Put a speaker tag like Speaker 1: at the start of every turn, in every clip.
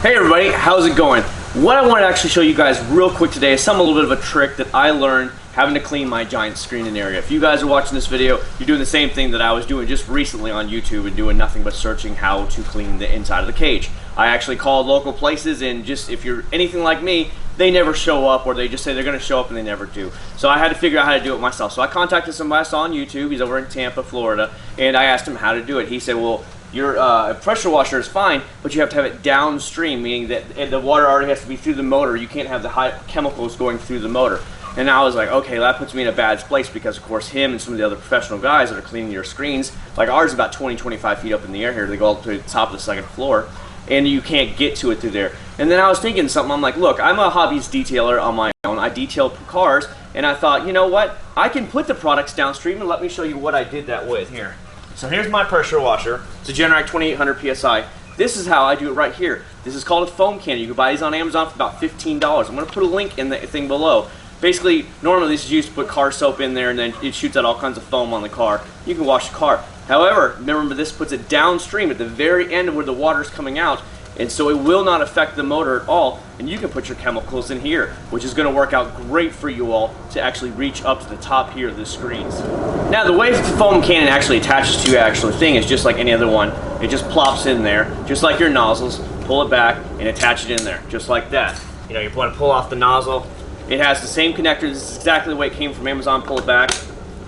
Speaker 1: Hey everybody, how's it going? What I want to actually show you guys real quick today is a little bit of a trick that I learned having to clean my giant screening area. If you guys are watching this video, you're doing the same thing that I was doing just recently on YouTube and doing nothing but searching how to clean the inside of the cage. I actually called local places, and just if you're anything like me, they never show up, or they just say they're going to show up and they never do. So I had to figure out how to do it myself. So I contacted somebody I saw on YouTube. He's over in Tampa, Florida, and I asked him how to do it. He said, well, your pressure washer is fine, but you have to have it downstream, meaning that the water already has to be through the motor. You can't have the high chemicals going through the motor. And I was like, okay, that puts me in a bad place because, of course, him and some of the other professional guys that are cleaning your screens, like ours is about 20-25 feet up in the air here. They go up to the top of the second floor, and you can't get to it through there. And then I was thinking something. I'm like, look, I'm a hobbyist detailer on my own. I detail cars, and I thought, you know what? I can put the products downstream, and let me show you what I did that with here. So here's my pressure washer. It's a Generac 2800 PSI. This is how I do it right here. This is called a foam cannon. You can buy these on Amazon for about $15. I'm going to put a link in the thing below. Basically, normally this is used to put car soap in there, and then it shoots out all kinds of foam on the car. You can wash the car. However, remember, this puts it downstream at the very end where the water's coming out, and so it will not affect the motor at all, and you can put your chemicals in here, which is going to work out great for you all to actually reach up to the top here of the screens. Now, the way the foam cannon actually attaches to your actual thing is just like any other one. It just plops in there, just like your nozzles. Pull it back and attach it in there, just like that. You know, you want to pull off the nozzle. It has the same connector. This is exactly the way it came from Amazon. Pull it back,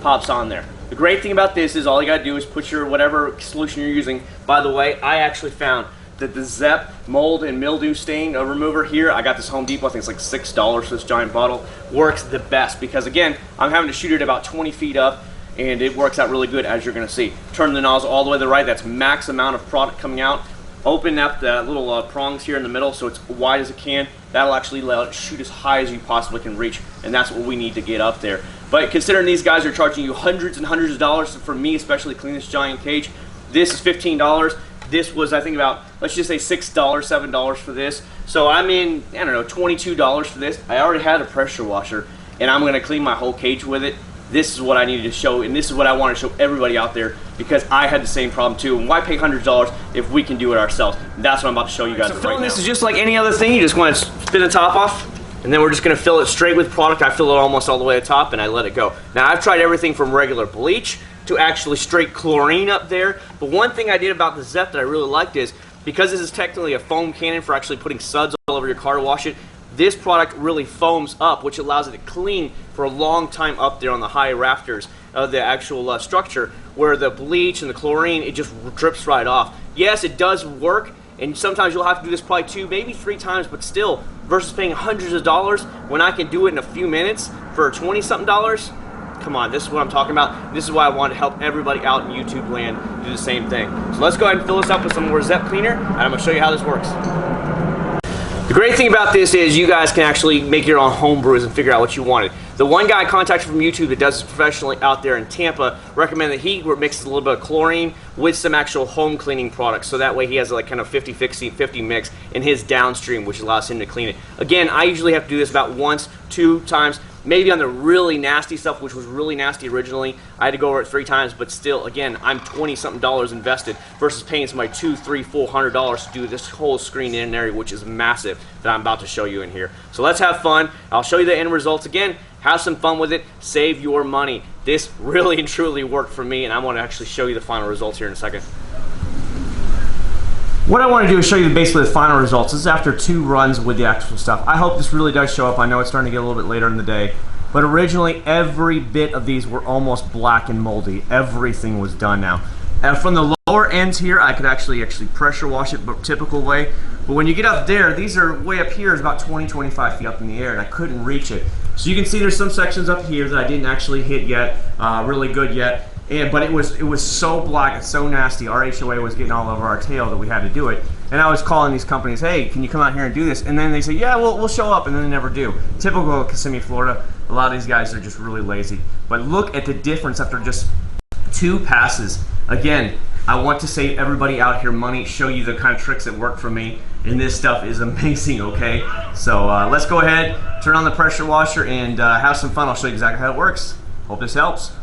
Speaker 1: pops on there. The great thing about this is all you got to do is put your whatever solution you're using. By the way, I actually found that the Zep mold and mildew stain remover here, I got this Home Depot, I think it's like $6 for this giant bottle, works the best because, again, I'm having to shoot it about 20 feet up, and it works out really good, as you're going to see. Turn the nozzle all the way to the right. That's max amount of product coming out. Open up the little prongs here in the middle so it's wide as it can. That'll actually let it shoot as high as you possibly can reach, and that's what we need to get up there. But considering these guys are charging you hundreds and hundreds of dollars, for me especially, clean this giant cage, this is $15. This was, I think, about, let's just say $6, $7 for this. So I mean, I don't know, $22 for this. I already had a pressure washer, and I'm going to clean my whole cage with it. This is what I needed to show, and this is what I want to show everybody out there, because I had the same problem too. And why pay hundreds of dollars if we can do it ourselves? And that's what I'm about to show you guys right now. So filling this is just like any other thing. You just want to spin the top off, and then we're just going to fill it straight with product. I fill it almost all the way to the top, and I let it go. Now, I've tried everything from regular bleach to actually straight chlorine up there. But one thing I did about the Zep that I really liked is, because this is technically a foam cannon for actually putting suds all over your car to wash it, this product really foams up, which allows it to clean for a long time up there on the high rafters of the actual structure, where the bleach and the chlorine, it just drips right off. Yes, it does work, and sometimes you'll have to do this probably 2, maybe 3 times, but still, versus paying hundreds of dollars when I can do it in a few minutes for 20-something dollars. Come on, this is what I'm talking about. This is why I want to help everybody out in YouTube land do the same thing. So let's go ahead and fill this up with some more Zep cleaner, and I'm going to show you how this works. The great thing about this is you guys can actually make your own home brews and figure out what you wanted. The one guy I contacted from YouTube that does this professionally out there in Tampa recommended that he mixes a little bit of chlorine with some actual home cleaning products, so that way he has like kind of 50-50 mix in his downstream, which allows him to clean it. Again, I usually have to do this about once, 2 times, maybe on the really nasty stuff, which was really nasty originally. I had to go over it 3 times, but still, again, I'm $20-something invested versus paying somebody $200, $300, $400 to do this whole screen in area, which is massive, that I'm about to show you in here. So let's have fun. I'll show you the end results again. Have some fun with it. Save your money. This really and truly worked for me, and I want to actually show you the final results here in a second. What I want to do is show you basically the final results. This is after 2 runs with the actual stuff. I hope this really does show up. I know it's starting to get a little bit later in the day, but originally every bit of these were almost black and moldy. Everything was done now. And from the lower ends here, I could actually pressure wash it the typical way. But when you get up there, these are way up here, is about 20-25 feet up in the air, and I couldn't reach it. So you can see there's some sections up here that I didn't actually hit yet, really good yet. But it was so black and so nasty. Our HOA was getting all over our tail that we had to do it. And I was calling these companies, hey, can you come out here and do this? And then they say, yeah, we'll show up, and then they never do. Typical of Kissimmee, Florida. A lot of these guys are just really lazy. But look at the difference after just 2 passes. Again, I want to save everybody out here money, show you the kind of tricks that work for me, and this stuff is amazing, okay? So let's go ahead, turn on the pressure washer, and have some fun. I'll show you exactly how it works. Hope this helps.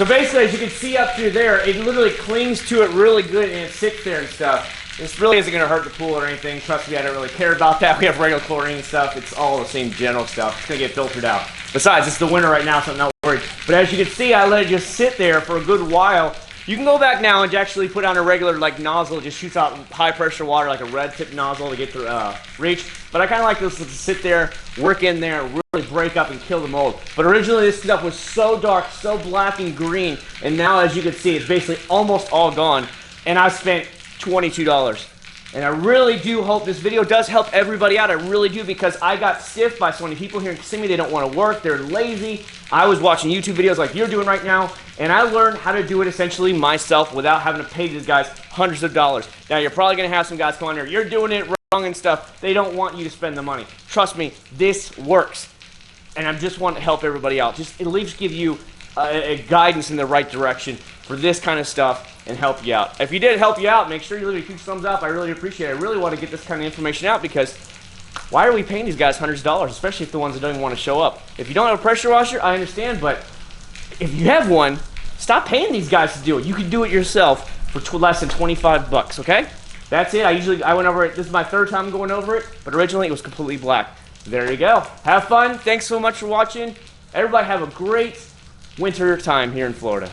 Speaker 1: So basically, as you can see up through there, it literally clings to it really good and it sits there and stuff. This really isn't going to hurt the pool or anything. Trust me, I don't really care about that. We have regular chlorine stuff. It's all the same general stuff. It's going to get filtered out. Besides, it's the winter right now, so I'm not worried. But as you can see, I let it just sit there for a good while. You can go back now and actually put on a regular nozzle. It just shoots out high pressure water like a red tip nozzle to get the reach. But I kind of like this to sit there, work in there, really break up and kill the mold. But originally this stuff was so dark, so black and green, and now as you can see, it's basically almost all gone. And I spent $22. And I really do hope this video does help everybody out. I really do, because I got stiffed by so many people here in Kissimmee. They don't want to work. They're lazy. I was watching YouTube videos like you're doing right now, and I learned how to do it essentially myself without having to pay these guys hundreds of dollars. Now, you're probably going to have some guys come on here. You're doing it wrong and stuff. They don't want you to spend the money. Trust me, this works. And I just want to help everybody out. Just at least give you a guidance in the right direction for this kind of stuff and help you out. If you did help you out, make sure you leave a huge thumbs up. I really appreciate it. I really want to get this kind of information out, because why are we paying these guys hundreds of dollars, especially if the ones that don't even want to show up? If you don't have a pressure washer, I understand, but if you have one, stop paying these guys to do it. You can do it yourself for less than 25 bucks, okay? That's it. I went over it. This is my third time going over it, but originally it was completely black. There you go. Have fun. Thanks so much for watching. Everybody have a great winter time here in Florida.